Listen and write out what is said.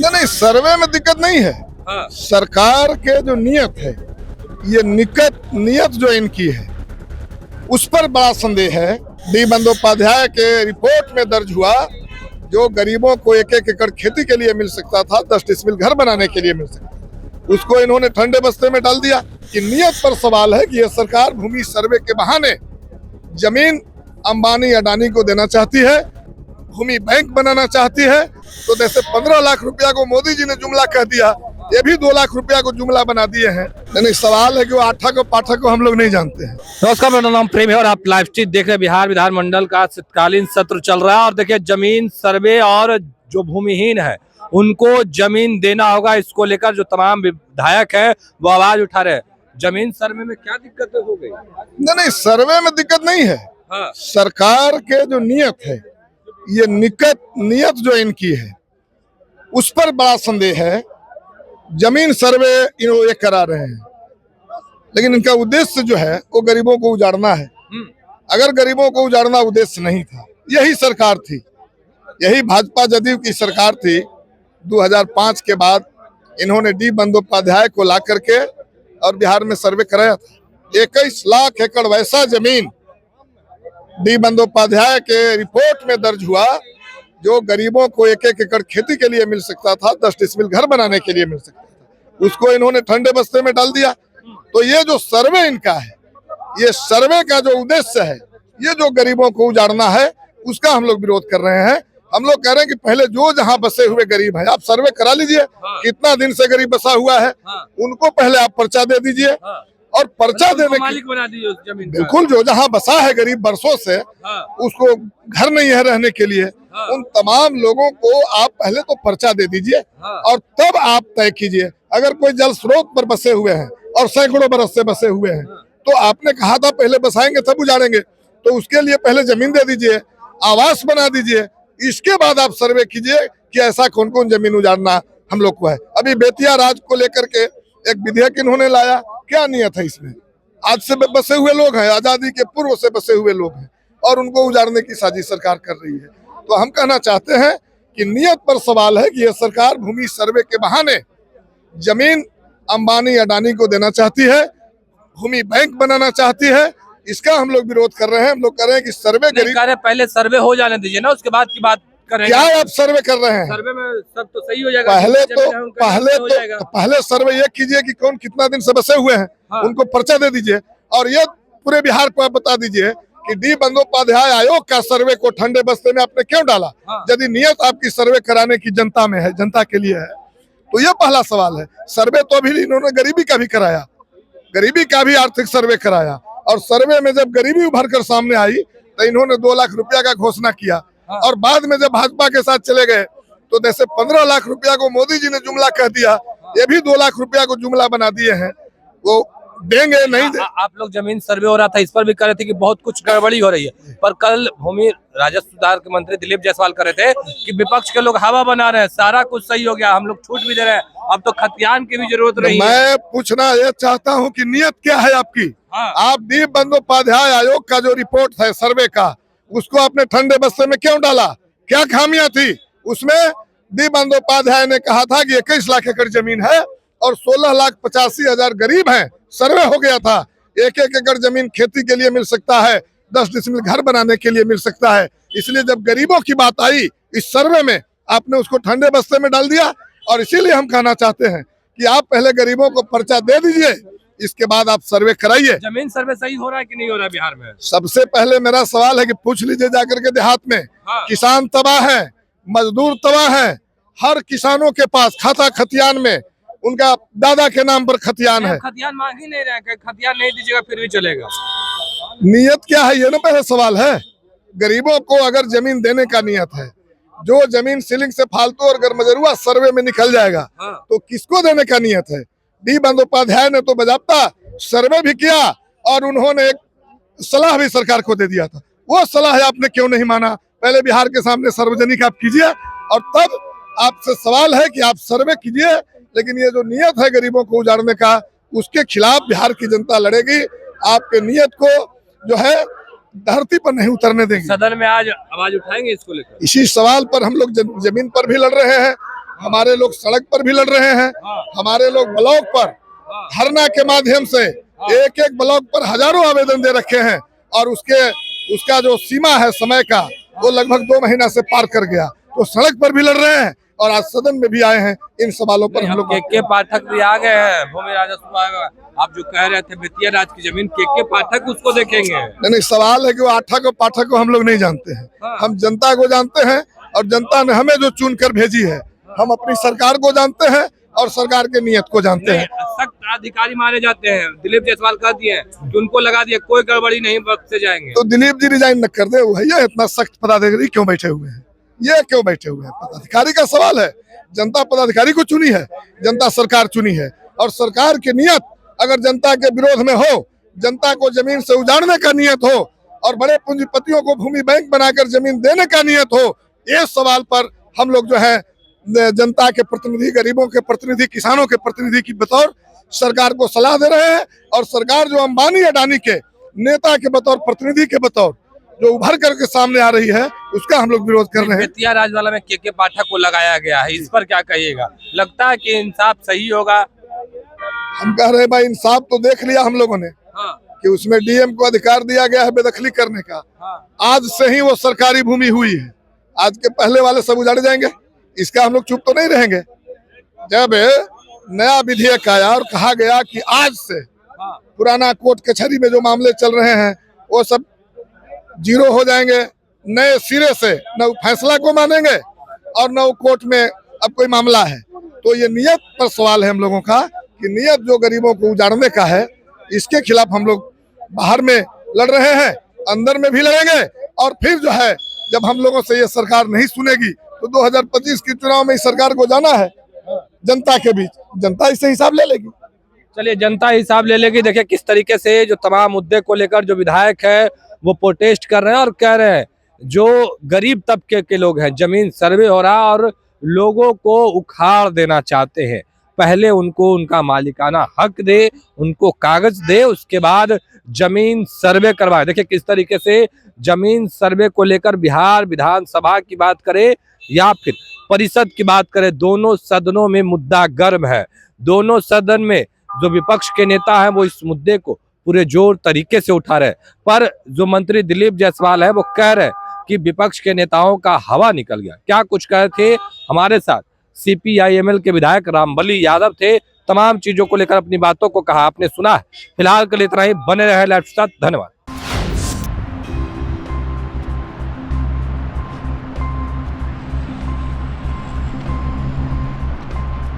नहीं, सर्वे में दिक्कत नहीं है। हाँ। सरकार के जो नियत है, ये नियत जो इनकी है उस पर बड़ा संदेह है। डी बंदोपाध्याय के रिपोर्ट में दर्ज हुआ जो गरीबों को 1-1 एकड़ खेती के लिए मिल सकता था, 10 डिसमिल घर बनाने के लिए मिल सकता था, उसको इन्होंने ठंडे बस्ते में डाल दिया। कि नियत पर सवाल है कि यह सरकार भूमि सर्वे के बहाने जमीन अंबानी अडानी को देना चाहती है, भूमि बैंक बनाना चाहती है। तो जैसे 15 लाख रुपया को मोदी जी ने जुमला कह दिया, ये भी 2 लाख रुपया को जुमला बना दिए हैं। यानी सवाल है कि वो आठा को पाठक को हम लोग नहीं जानते हैं। नमस्कार, मेरा नाम प्रेम है और आप लाइव स्ट्रीट देख रहे हैं। बिहार विधानमंडल का शीतकालीन सत्र चल रहा है और देखिए जमीन सर्वे और जो भूमिहीन है उनको जमीन देना होगा, इसको लेकर जो तमाम विधायक है वो आवाज उठा रहे हैं। जमीन सर्वे में क्या दिक्कतें हो गई? नहीं, सर्वे में दिक्कत नहीं है। हाँ। सरकार के जो नियत है, ये नियत जो इनकी है उस पर बड़ा संदेह है। जमीन सर्वे ये करा रहे हैं, लेकिन इनका उद्देश्य जो है वो गरीबों को उजाड़ना है। अगर गरीबों को उजाड़ना उद्देश्य नहीं था, यही सरकार थी, यही भाजपा जदयू की सरकार थी। 2005 के बाद इन्होंने डी बंदोपाध्याय को ला करके और बिहार में सर्वे कराया था। 21 लाख एकड़ वैसा जमीन डी बंदोपाध्याय के रिपोर्ट में दर्ज हुआ जो गरीबों को 1-1 एकड़ खेती के लिए मिल सकता था, 10 डिसमिल घर बनाने के लिए मिल सकता था, उसको इन्होंने ठंडे बस्ते में डाल दिया। तो ये जो सर्वे इनका है, ये सर्वे का जो उद्देश्य है, ये जो गरीबों को उजाड़ना है, उसका हम लोग विरोध कर रहे हैं। हम लोग कह रहे हैं कि पहले जो जहाँ बसे हुए गरीब हैं आप सर्वे करा लीजिए। हाँ। कितना दिन से गरीब बसा हुआ है, हाँ। उनको पहले आप पर्चा दे दीजिए। हाँ। और पर्चा देने मालिक बना दीजिए उस जमीन का। बिल्कुल, जो जहाँ बसा है गरीब बरसों से, हाँ। उसको घर नहीं है रहने के लिए, हाँ। उन तमाम लोगों को आप पहले तो पर्चा दे दीजिए। हाँ। और तब आप तय कीजिए। अगर कोई जल स्रोत पर बसे हुए हैं और सैकड़ों बरस से बसे हुए हैं, तो आपने कहा था पहले बसाएंगे तब उजाड़ेंगे, तो उसके लिए पहले जमीन दे दीजिए, आवास बना दीजिए, इसके बाद आप सर्वे कीजिए कि ऐसा कौन कौन जमीन उजाड़ना हम लोग को है। अभी बेतिया राज को लेकर के एक विधेयक इन्होंने लाया, क्या नियत है इसमें? आज से बसे हुए लोग हैं, आजादी के पूर्व से बसे हुए लोग हैं, और उनको उजाड़ने की साजिश सरकार कर रही है। तो हम कहना चाहते हैं कि नियत पर सवाल है कि यह सरकार भूमि सर्वे के बहाने जमीन अंबानी अडानी को देना चाहती है, भूमि बैंक बनाना चाहती है। इसका हम लोग विरोध कर रहे हैं। हम लोग कह रहे हैं कि सर्वे पहले सर्वे हो जाने दीजिए ना, उसके बाद की बात करेंगे। क्या आप सर्वे कर रहे हैं? सर्वे में सब तो सही हो जाएगा। पहले सर्वे ये कीजिए कि कौन कितना दिन से बसे हुए हैं। हाँ। उनको पर्चा दे दीजिए और ये पूरे बिहार को आप बता दीजिए कि डी बंदोपाध्याय आयोग का सर्वे को ठंडे बस्ते में आपने क्यों डाला। हाँ। यदि नियत आपकी सर्वे कराने की जनता में है, जनता के लिए है, तो ये पहला सवाल है। सर्वे तो अभी इन्होंने गरीबी का भी कराया, गरीबी का भी आर्थिक सर्वे कराया, और सर्वे में जब गरीबी उभर कर सामने आई तो इन्होंने 2 लाख रुपया का घोषणा किया। हाँ। और बाद में जब भाजपा के साथ चले गए तो जैसे 15 लाख रुपया को मोदी जी ने जुमला कह दिया, ये भी 2 लाख रुपया को जुमला बना दिए हैं। वो देंगे नहीं दे। आप लोग जमीन सर्वे हो रहा था, इस पर भी कह रहे थे कि बहुत कुछ गड़बड़ी हो रही है, पर कल भूमि राजस्व सुधार के मंत्री दिलीप जायसवाल कह रहे थे कि विपक्ष के लोग हवा बना रहे हैं, सारा कुछ सही हो गया, हम लोग छूट भी दे रहे हैं, अब तो खतियान की भी जरूरत नहीं है। मैं पूछना ये चाहता हूँ कि नियत क्या है आपकी? हाँ। आप डी बंदोपाध्याय आयोग का जो रिपोर्ट है सर्वे का, उसको आपने ठंडे बस्ते में क्यों डाला? क्या खामियां थी उसमें? डी बंदोपाध्याय ने कहा था कि 21 लाख एकड़ जमीन है और 16,85,000 गरीब हैं। सर्वे हो गया था, 1-1 एकड़ जमीन खेती के लिए मिल सकता है, 10 डिसमिल घर बनाने के लिए मिल सकता है। इसलिए जब गरीबों की बात आई इस सर्वे में, आपने उसको ठंडे बस्ते में डाल दिया। और इसीलिए हम कहना चाहते हैं कि आप पहले गरीबों को पर्चा दे दीजिए, इसके बाद आप सर्वे कराइए। जमीन सर्वे सही हो रहा है कि नहीं हो रहा है बिहार में? सबसे पहले मेरा सवाल है कि पूछ लीजिए जाकर के देहात में। हाँ। किसान तबाह है, मजदूर तबाह है, हर किसानों के पास खाता खतियान में उनका दादा के नाम पर खतियान है। खतियान मांग ही नहीं रहे, खतियान नहीं दीजिएगा फिर भी चलेगा। नियत क्या है ये ना पहले सवाल है। गरीबों को अगर जमीन देने का नियत है, जो जमीन सीलिंग से फालतू और गरमजरुआ सर्वे में निकल जाएगा। हाँ। तो किसको देने का नियत है? डी बंदोपाध्याय ने तो बाकायदा सर्वे भी किया और उन्होंने एक सलाह भी सरकार को दे दिया था। वो सलाह आपने क्यों नहीं माना? पहले बिहार के सामने सार्वजनिक आप कीजिए और तब आपसे सवाल है कि आप सर्वे कीजिए। लेकिन ये जो नियत है गरीबों को उजाड़ने का, उसके खिलाफ बिहार की जनता लड़ेगी। आपके नियत को जो है धरती पर नहीं उतरने देंगे। सदन में आज आवाज उठाएंगे इसको लेकर। इसी सवाल पर हम लोग जमीन पर भी लड़ रहे हैं हमारे लोग सड़क पर भी लड़ रहे हैं, हमारे लोग ब्लॉक पर धरना के माध्यम से एक एक ब्लॉक पर हजारों आवेदन दे रखे हैं और उसका जो सीमा है समय का वो लगभग 2 महीना से पार कर गया। तो सड़क पर भी लड़ रहे हैं और आज सदन में भी आए हैं। इन सवालों पर हम लोग के पाठक भी आ गए हैं। भूमि राजस्व आप जो कह रहे थे बेतिया राज की जमीन, के पाठक उसको देखेंगे? नहीं, सवाल है कि वो आठक और पाठक को हम लोग नहीं जानते हैं। हम जनता को जानते हैं और जनता ने हमें जो चुन कर भेजी है, हम अपनी सरकार को जानते हैं और सरकार के नियत को जानते हैं। सख्त अधिकारी माने जाते हैं, दिलीप जायसवाल कह दिए कि उनको लगा दिए कोई गड़बड़ी नहीं बख्शे जाएंगे। तो दिलीप जी रिजाइन न कर दे, भैया इतना सख्त पदाधिकारी क्यों बैठे हुए हैं? ये क्यों बैठे हुए हैं? पदाधिकारी का सवाल है। जनता पदाधिकारी को चुनी है, जनता सरकार चुनी है और सरकार की नियत अगर जनता के विरोध में हो, जनता को जमीन से उजाड़ने का नियत हो और बड़े पूंजीपतियों को भूमि बैंक बनाकर जमीन देने का नियत हो, ये सवाल पर हम लोग जो है जनता के प्रतिनिधि, गरीबों के प्रतिनिधि, किसानों के प्रतिनिधि की बतौर सरकार को सलाह दे रहे हैं। और सरकार जो अंबानी अडानी के नेता के बतौर, प्रतिनिधि के बतौर जो उभर करके सामने आ रही है, उसका हम लोग विरोध कर रहे हैं। बेतिया राजवाला में के पाठक को लगाया गया है, इस पर क्या कहिएगा? लगता है कि इंसाफ सही होगा? हम कह रहे हैं भाई, इंसाफ तो देख लिया हम लोगों ने कि उसमें डीएम को अधिकार दिया गया है बेदखली करने का। आज से ही वो सरकारी भूमि हुई है, आज के पहले वाले सब उजाड़े जाएंगे। इसका हम लोग चुप तो नहीं रहेंगे। जब नया विधेयक आया और कहा गया कि आज से पुराना कोर्ट कचहरी में जो मामले चल रहे हैं वो सब जीरो हो जाएंगे, नए सिरे से न फैसला को मानेंगे और न कोर्ट में अब कोई मामला है। तो ये नियत पर सवाल है हम लोगों का कि नियत जो गरीबों को उजाड़ने का है, इसके खिलाफ हम लोग बाहर में लड़ रहे हैं, अंदर में भी लड़ेंगे। और फिर जो है जब हम लोगों से ये सरकार नहीं सुनेगी तो 2025 के चुनाव में इस सरकार को जाना है जनता के बीच, जनता इससे हिसाब ले लेगी। चलिए, जनता हिसाब ले लेगी। देखिए किस तरीके से जो तमाम मुद्दे को लेकर जो विधायक है वो प्रोटेस्ट कर रहे हैं और कह रहे हैं जो गरीब तबके के लोग हैं, जमीन सर्वे हो रहा और लोगों को उखाड़ देना चाहते हैं। पहले उनको उनका मालिकाना हक दे, उनको कागज दे, उसके बाद जमीन सर्वे करवाए। देखिए किस तरीके से जमीन सर्वे को लेकर बिहार विधानसभा की बात करें या फिर परिषद की बात करें, दोनों सदनों में मुद्दा गर्म है। दोनों सदन में जो विपक्ष के नेता हैं वो इस मुद्दे को पूरे जोर तरीके से उठा रहे, पर जो मंत्री दिलीप जायसवाल है वो कह रहे कि विपक्ष के नेताओं का हवा निकल गया। क्या कुछ कहे थे हमारे साथ CPIML के विधायक रामबली यादव थे, तमाम चीजों को लेकर अपनी बातों को कहा, आपने सुना है। फिलहाल के लिए इतना ही, बने रहे लाइव के साथ। धन्यवाद।